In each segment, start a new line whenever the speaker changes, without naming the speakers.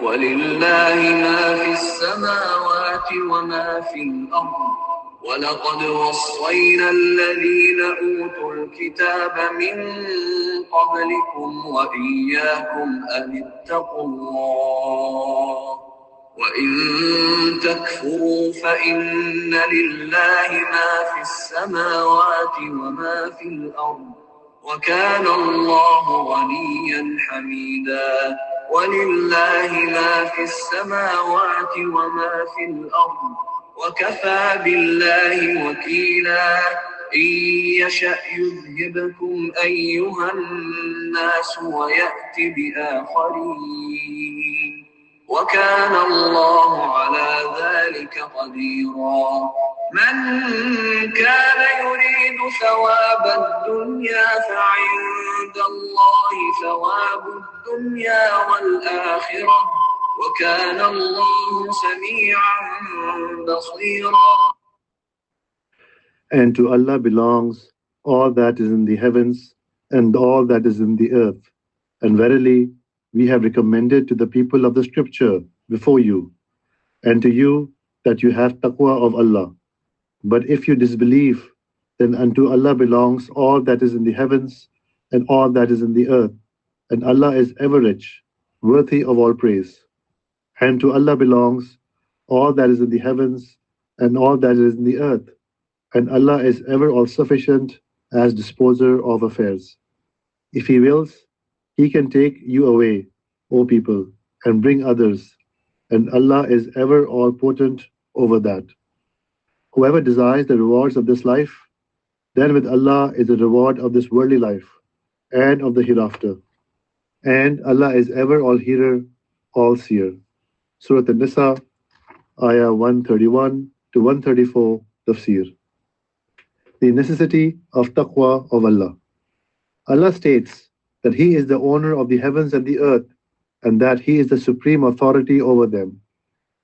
وَلِلَّهِ مَا فِي السَّمَاوَاتِ وَمَا فِي الْأَرْضِ وَلَقَدْ وَصَّيْنَا الَّذِينَ أُوتُوا الْكِتَابَ مِنْ قَبْلِكُمْ وَإِيَّاكُمْ أَنِ اتَّقُوا اللَّهَ وَإِنْ تَكْفُرُوا فَإِنَّ لِلَّهِ مَا فِي السَّمَاوَاتِ وَمَا فِي الْأَرْضِ وَكَانَ اللَّهُ غَنِيًّا حَمِيدًا وَلِلَّهِ مَا فِي السَّمَاوَاتِ وَمَا فِي الْأَرْضِ وَكَفَى بِاللَّهِ وَكِيلًا إِنْ يَشَأْ يُذْهِبْكُمْ أَيُّهَا النَّاسُ وَيَأْتِ بِآخَرِينَ وَكَانَ اللَّهُ عَلَى ذَلِكَ قَدِيرًا مَنْ كَانَ يُرِيدُ ثَوَابَ الدُّنْيَا فَعِندَ اللَّهِ ثَوَابُ الدُّنْيَا وَالْآخِرَةِ وَكَانَ اللَّهُ سَمِيعًا بَصِيرًا.
And to Allah belongs all that is in the heavens and all that is in the earth. And verily, we have recommended to the people of the scripture before you, and to you that you have taqwa of Allah. But if you disbelieve, then unto Allah belongs all that is in the heavens and all that is in the earth, and Allah is ever rich, worthy of all praise. And to Allah belongs all that is in the heavens and all that is in the earth, and Allah is ever all-sufficient as disposer of affairs. If He wills, He can take you away, O people, and bring others, and Allah is ever all-potent over that. Whoever desires the rewards of this life, then with Allah is the reward of this worldly life and of the hereafter. And Allah is ever all-hearer, all-seer. Surah An-Nisā, Ayah 131 to 134, Tafsir. The necessity of taqwa of Allah. Allah states that He is the owner of the heavens and the earth, and that He is the supreme authority over them.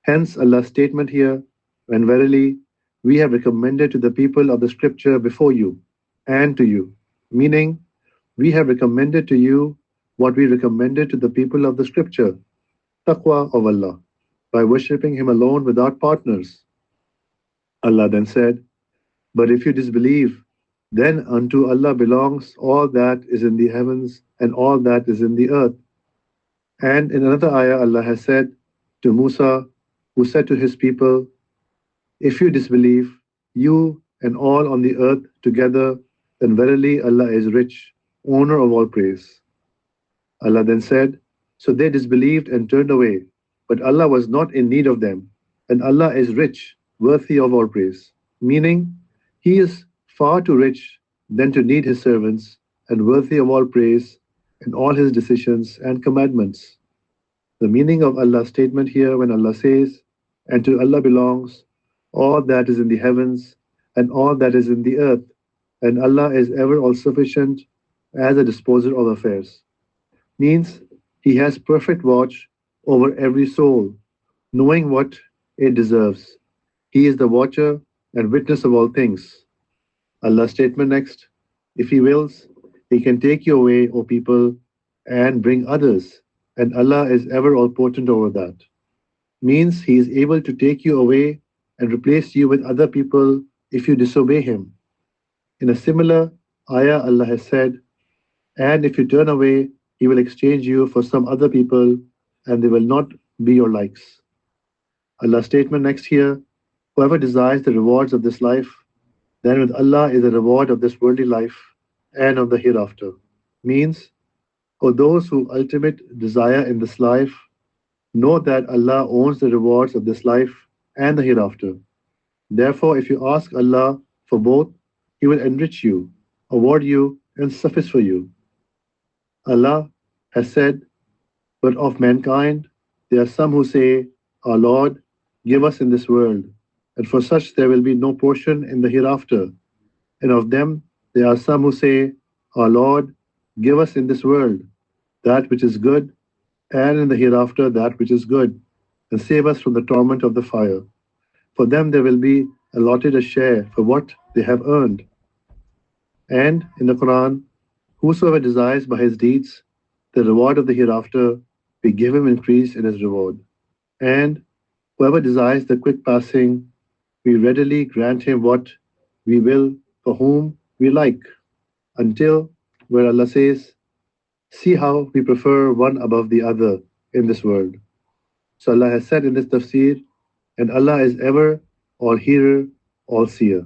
Hence Allah's statement here, and verily, we have recommended to the people of the scripture before you, and to you, meaning, we have recommended to you what we recommended to the people of the scripture, taqwa of Allah, by worshipping Him alone without partners. Allah then said, but if you disbelieve, then unto Allah belongs all that is in the heavens and all that is in the earth. And in another ayah, Allah has said to Musa, who said to his people, if you disbelieve, you and all on the earth together, then verily Allah is rich, owner of all praise. Allah then said, so they disbelieved and turned away, but Allah was not in need of them, and Allah is rich, worthy of all praise. Meaning, He is far too rich than to need His servants, and worthy of all praise in all His decisions and commandments. The meaning of Allah's statement here when Allah says, and to Allah belongs all that is in the heavens and all that is in the earth, and Allah is ever all-sufficient as a disposer of affairs, means He has perfect watch over every soul, knowing what it deserves. He is the watcher and witness of all things. Allah's statement next, if He wills, He can take you away, O people, and bring others, and Allah is ever all-potent over that. Means He is able to take you away and replace you with other people if you disobey Him. In a similar ayah, Allah has said, and if you turn away, He will exchange you for some other people, and they will not be your likes. Allah's statement next here, whoever desires the rewards of this life, then with Allah is the reward of this worldly life and of the hereafter. Means, for those who ultimate desire in this life, know that Allah owns the rewards of this life and the hereafter. Therefore, if you ask Allah for both, He will enrich you, award you, and suffice for you. Allah has said, but of mankind, there are some who say, our Lord, give us in this world, and for such there will be no portion in the hereafter. And of them, there are some who say, our Lord, give us in this world that which is good, and in the hereafter that which is good, and save us from the torment of the fire. For them there will be allotted a share for what they have earned. And in the Quran, whosoever desires by his deeds the reward of the hereafter, we give him increase in his reward. And whoever desires the quick passing, we readily grant him what we will for whom we like, until where Allah says, see how we prefer one above the other in this world. So Allah has said in this tafsir, and Allah is ever all-hearer, all-seer.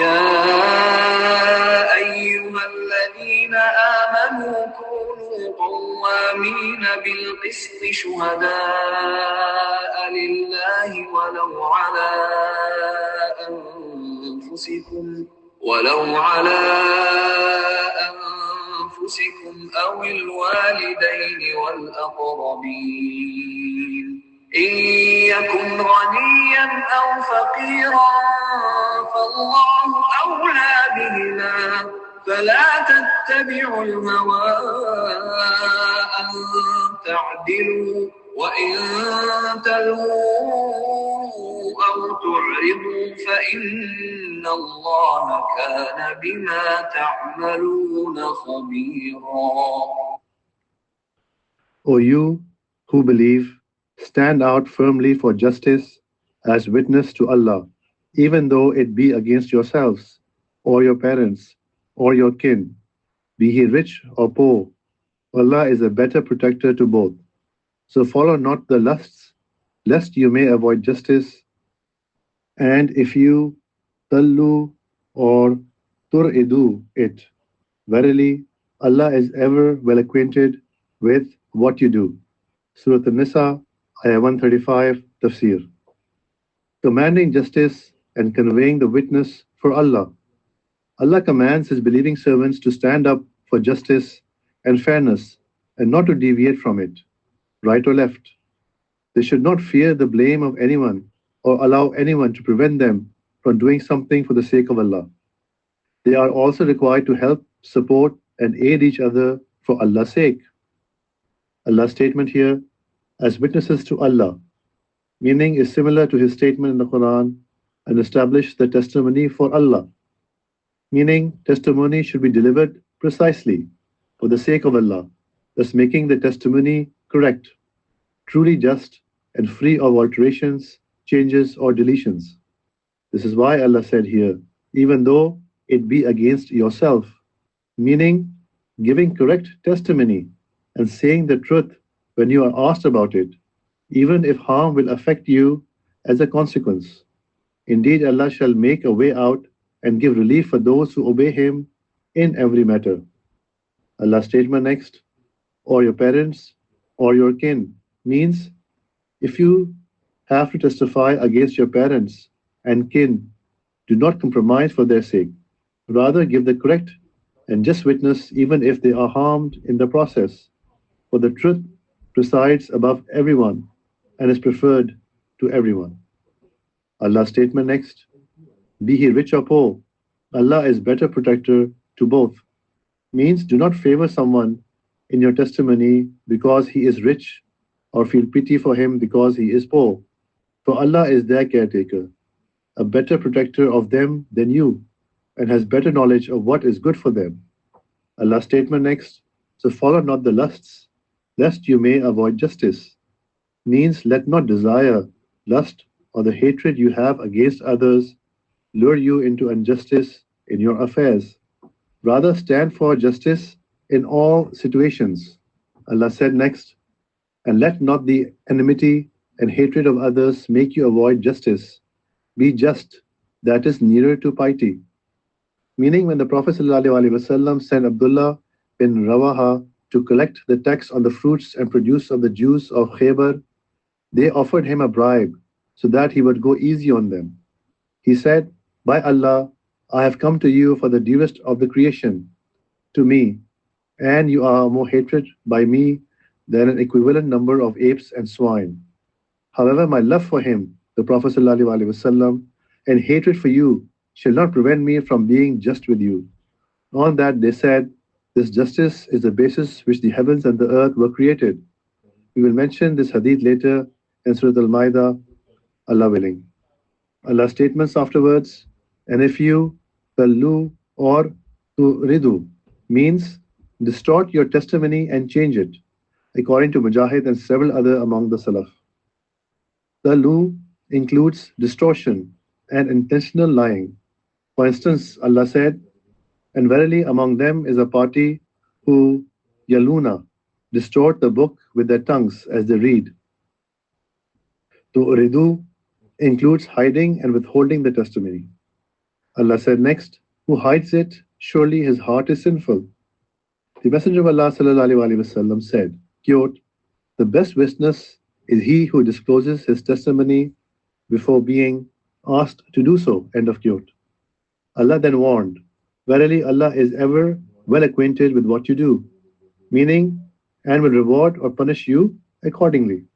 يا أيها الذين آمنوا كونوا قوامين بالقسط شهداء لله ولو على أنفسكم أو الوالدين والأقربين إن يكن غنيا أو فقيرا فالله أولى بهما فلا تتبعوا الهوى أن تعدلوا وإن تلووا أو تعرضوا فإن الله كان بما تعملون خبيرا.
O you who believe, stand out firmly for justice as witness to Allah, even though it be against yourselves, or your parents, or your kin, be he rich or poor. Allah is a better protector to both. So follow not the lusts, lest you may avoid justice. And if you tallu or turidu it, verily Allah is ever well acquainted with what you do. Surah An-Nisā, Ayah 135, Tafsir. Commanding justice and conveying the witness for Allah. Allah commands His believing servants to stand up for justice and fairness and not to deviate from it, right or left. They should not fear the blame of anyone or allow anyone to prevent them from doing something for the sake of Allah. They are also required to help, support, and aid each other for Allah's sake. Allah's statement here, as witnesses to Allah, meaning is similar to His statement in the Quran, and establish the testimony for Allah, meaning testimony should be delivered precisely for the sake of Allah, thus making the testimony correct, truly just, and free of alterations, changes, or deletions. This is why Allah said here, even though it be against yourself, meaning giving correct testimony and saying the truth when you are asked about it, even if harm will affect you as a consequence. Indeed, Allah shall make a way out and give relief for those who obey Him in every matter. Allah's statement next, or your parents or your kin, means if you have to testify against your parents and kin, do not compromise for their sake. Rather, give the correct and just witness even if they are harmed in the process. For the truth presides above everyone and is preferred to everyone. Allah's statement next, be he rich or poor, Allah is better protector to both. Means do not favor someone in your testimony because he is rich or feel pity for him because he is poor. For Allah is their caretaker, a better protector of them than you, and has better knowledge of what is good for them. Allah's statement next, so follow not the lusts, lest you may avoid justice. Means let not desire, lust, or the hatred you have against others lure you into injustice in your affairs. Rather stand for justice in all situations. Allah said next, and let not the enmity and hatred of others make you avoid justice. Be just, that is nearer to piety. Meaning when the Prophet ﷺ sent Abdullah bin Rawaha to collect the tax on the fruits and produce of the Jews of Khaybar, they offered him a bribe so that he would go easy on them. He said, by Allah, I have come to you for the dearest of the creation, to me, and you are more hated by me than an equivalent number of apes and swine. However, my love for him, the Prophet ﷺ, and hatred for you shall not prevent me from being just with you. On that they said, this justice is the basis which the heavens and the earth were created. We will mention this hadith later in Surah Al-Ma'idah, Allah willing. Allah's statements afterwards, and if you tallu or turidu, means distort your testimony and change it. according to Mujahid and several other among the Salaf. The lu includes distortion and intentional lying. For instance, Allah said, "And verily among them is a party who yaluna distort the book with their tongues as they read." To uridu includes hiding and withholding the testimony. Allah said next, "Who hides it, surely his heart is sinful." The Messenger of Allah ﷺ said, quote, "The best witness is he who discloses his testimony before being asked to do so." End of quote. Allah then warned, "Verily Allah is ever well acquainted with what you do," meaning, and will reward or punish you accordingly.